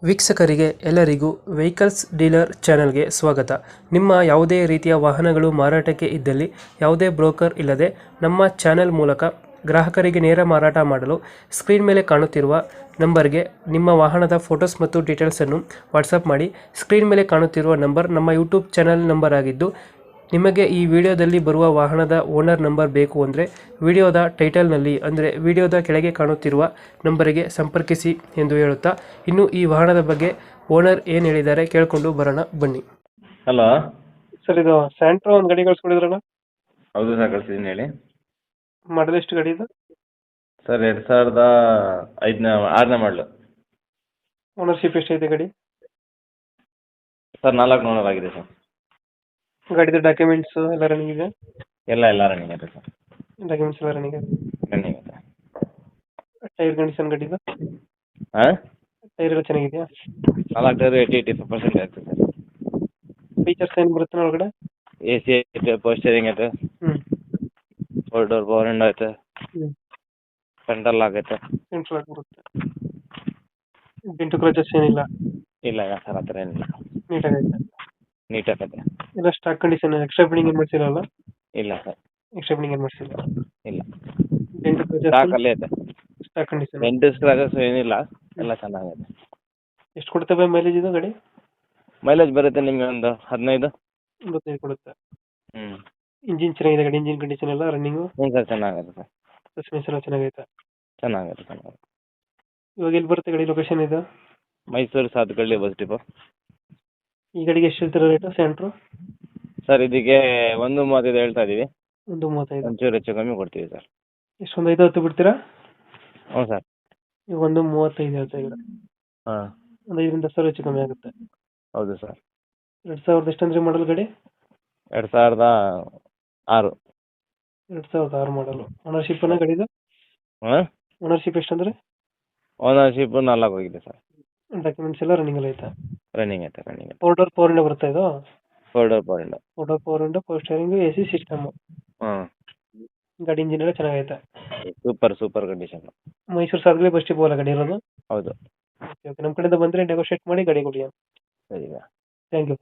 ವೀಕ್ಷಕರಿಗೆ ಎಲ್ಲರಿಗೂ vehicles dealer ಚಾನೆಲ್ಗೆ ಸ್ವಾಗತ. ನಿಮ್ಮ ಯಾವುದೇ ರೀತಿಯ ವಾಹನಗಳು ಮಾರಾಟಕ್ಕೆ ಇದ್ದಲ್ಲಿ ಯಾವುದೇ ಬ್ರೋಕರ್ ಇಲ್ಲದೆ ನಮ್ಮ ಚಾನೆಲ್ ಮೂಲಕ ಗ್ರಾಹಕರಿಗೆ ನೇರ ಮಾರಾಟ ಮಾಡಲು ಸ್ಕ್ರೀನ್ ಮೇಲೆ ಕಾಣುತ್ತಿರುವ ನಂಬರ್ಗೆ ನಿಮ್ಮ ವಾಹನದ ಫೋಟೋಸ್ ಮತ್ತು ಡೀಟೇಲ್ಸನ್ನು ವಾಟ್ಸಪ್ ಮಾಡಿ. ಸ್ಕ್ರೀನ್ ಮೇಲೆ ಕಾಣುತ್ತಿರುವ ನಂಬರ್ ನಮ್ಮ ಯೂಟ್ಯೂಬ್ ಚಾನೆಲ್ ನಂಬರ್ ಆಗಿದ್ದು, ನಿಮಗೆ ಈ ವಿಡಿಯೋದಲ್ಲಿ ಬರುವ ವಾಹನದ ಓನರ್ ನಂಬರ್ ಬೇಕು ಅಂದರೆ ವಿಡಿಯೋದ ಟೈಟಲ್ನಲ್ಲಿ ಅಂದರೆ ವಿಡಿಯೋದ ಕೆಳಗೆ ಕಾಣುತ್ತಿರುವ ನಂಬರಿಗೆ ಸಂಪರ್ಕಿಸಿ ಎಂದು ಹೇಳುತ್ತಾ, ಇನ್ನು ಈ ವಾಹನದ ಬಗ್ಗೆ ಓನರ್ ಏನು ಹೇಳಿದ್ದಾರೆ ಕೇಳಿಕೊಂಡು ಬರೋಣ ಬನ್ನಿ. ಹಲೋ ಸರ್, ಇದು ಸ್ಯಾಂಟ್ರೋ ಒಂದು ಗಾಡಿ ಕಳಿಸ್ಕೊಡಿದ್ರಲ್ಲ, ಹೌದು ಸರ್, ಕಳಿಸಿದ್ದೀನಿ ಹೇಳಿ. ಮಾಡಲ್ ಎಷ್ಟು ಗಾಡಿ ಇದು? ಸರ್ 2006ನೇ ಮಾಡಲು. ಓನರ್ಶಿಪ್ ಎಷ್ಟೈತೆ ಗಾಡಿ? ಸರ್ 4 ಓನರ್ ಆಗಿದೆ ಸರ್. ಗಾಡಿದ ಡಾಕ್ಯುಮೆಂಟ್ಸ್ ಎಲ್ಲ ರನ್ನಿಂಗ್ ಇದೆ? ಎಲ್ಲ ರನ್ನಿಂಗ್ ಇದೆ ಸರ್. ಡಾಕ್ಯುಮೆಂಟ್ಸ್ ಎಲ್ಲ ರನ್ನಿಂಗ್ ಇದೆ. ರನ್ನಿಂಗ್ ಇದೆ. ಟೈರ್ ಕಂಡೀಷನ್ ಗಾಡಿದು? ಹಾಂ, ಟೈರ್ ಎಲ್ಲ ಚೆನ್ನಾಗಿದೆಯಾ? 4 ಟೈರ್ 80% ಆಗ್ತದೆ ಸರ್. ಫೀಚರ್ಸ್ ಏನು ಬರುತ್ತೆ ಒಳಗಡೆ? AC ಐತೆ, ಪೋಸ್ಟರಿಂಗ್ ಐತೆ, ಹ್ಞೂ 4 ಡೋರ್ ಪವರ್ ವಿಂಡೋ ಐತೆ, ಹ್ಞೂ ಸೆಂಟ್ರಲ್ ಆಗೈತೆ. ಸೆಂಟ್ರಲ್ ಆಗಿ ಬರುತ್ತೆ. ಡೆಂಟು ಕ್ರಚಸ್ ಏನಿಲ್ಲ? ಇಲ್ಲ ಸರ್, ಆ ಥರ ಏನಿಲ್ಲ, ನೀಟಾಗೈತೆ. ನೀಟಾಗೈತೆ. ಎಲ್ಲ ಸ್ಟಾಕ್ ಕಂಡೀಷನ್, ಎಕ್ಸ್ಟ್ರಾ ಬಿಲ್ಡಿಂಗ್ ಏನು ಮಾಡಿಸಿರಲ್ಲ? ಇಲ್ಲ ಸರ್, ಎಕ್ಸ್ಟ್ರಾ ಬಿಲ್ಡಿಂಗ್ ಏನು ಮಾಡಿಸಿಲ್ಲ. ಇಲ್ಲ. ಡೆಂಟು ಕ್ರಚಸ್ ಸ್ಟಾಕ್ ಅಲ್ಲೇ ಐತೆ. Stock condition. ಡೆಂಟ್ ಸ್ಕ್ರಾಚಸ್ ಏನಿಲ್ಲ, ಎಲ್ಲ ಚೆನ್ನಾಗೈತೆ. ಎಷ್ಟು ಕೊಡ್ತವೆ ಮೈಲೇಜ್ ಇದು ಗಾಡಿ? ಮೈಲೇಜ್ ಬರುತ್ತೆ ನಿಮಗೆ ಒಂದು 15. 25 ಕೊಡುತ್ತೆ. ಹ್ಞೂ ಇಂಜಿನ್ ಚೆನ್ನಾಗಿದೆ ಗಾಡಿ? ಇಂಜಿನ್ ಕಂಡೀಷನ್ ಎಲ್ಲ ರನ್ನಿಂಗು? ಹ್ಞೂ ಸರ್, ಚೆನ್ನಾಗೈತೆ ಸರ್. ಸಸ್ಪೆನ್ಸ್ ಎಲ್ಲ ಚೆನ್ನಾಗೈತೆ? ಚೆನ್ನಾಗೈತೆ. ಇವಾಗ ಎಲ್ಲಿ ಬರುತ್ತೆ ಗಾಡಿ ಲೊಕೇಶನ್ ಇದು? Mysuru Sathagalli bus depot. ಈ ಗಾಡಿಗೆ ಎಷ್ಟು ಹೇಳ್ತೀರಾ ರೇಟು ಸ್ಯಾಂಟ್ರೋ? ಸರ್, ಇದಕ್ಕೆ 1.35 ಹೇಳ್ತಾ ಇದ್ದೀವಿ. 1.35. ಒಂಚೂರು ಹೆಚ್ಚು ಕಮ್ಮಿ ಕೊಡ್ತೀವಿ ಸರ್. ಎಷ್ಟು, ಒಂದು 5-10 ಬಿಡ್ತೀರಾ? ಹ್ಞೂ ಸರ್. ಈಗ 1.35 ಹೇಳ್ತಾ ಇದ್ದೀರಾ? ಹಾಂ, ಒಂದು 5-10 ಹೆಚ್ಚು ಕಮ್ಮಿ ಆಗುತ್ತೆ. ಹೌದು ಸರ್. 2000 ಎಷ್ಟಂದ್ರೆ ಮಾಡಲ್ ಗಾಡಿ? 2006. 2006 ಮಾಡಲು. ಓನರ್ಶಿಪ್ ಅನ್ನೋ ಗಾಡಿದು? ಹಾಂ, ಓನರ್ಶಿಪ್ ಎಷ್ಟಂದ್ರೆ? ಓನರ್ಶಿಪ್ 4 ಹೋಗಿದೆ ಸರ್. ಡಾಕ್ಯುಮೆಂಟ್ಸ್ ಎಲ್ಲ ರನ್ನಿಂಗ್ ಎಲ್ಲ ಐತೆ? ರನ್ನಿಂಗ್ ಐತೆ. 4 ಡೋರ್ ಪವರ್ ವಿಂಡೋ ಬರುತ್ತೆ ಇದು? 4 door power window. 4 door power window, power steering, AC system. ಹಾಂ, ಗಾಡಿ ಇಂಜಿನ್ ಎಲ್ಲ ಚೆನ್ನಾಗೈತೆ? Super condition. ಮೈಸೂರು ಸಾಗಲಿ ಬಸ್ ಡಿಪೋ ಅಲ್ಲ ಗಾಡಿ ಇರೋದು? ಹೌದು. ಓಕೆ, ನಮ್ಮ ಕಡೆಯಿಂದ ಬಂದರೆ ನೆಗೋಷಿಯೇಟ್ ಮಾಡಿ ಗಾಡಿ ಕೊಡಿ. ಸರಿ. Thank you.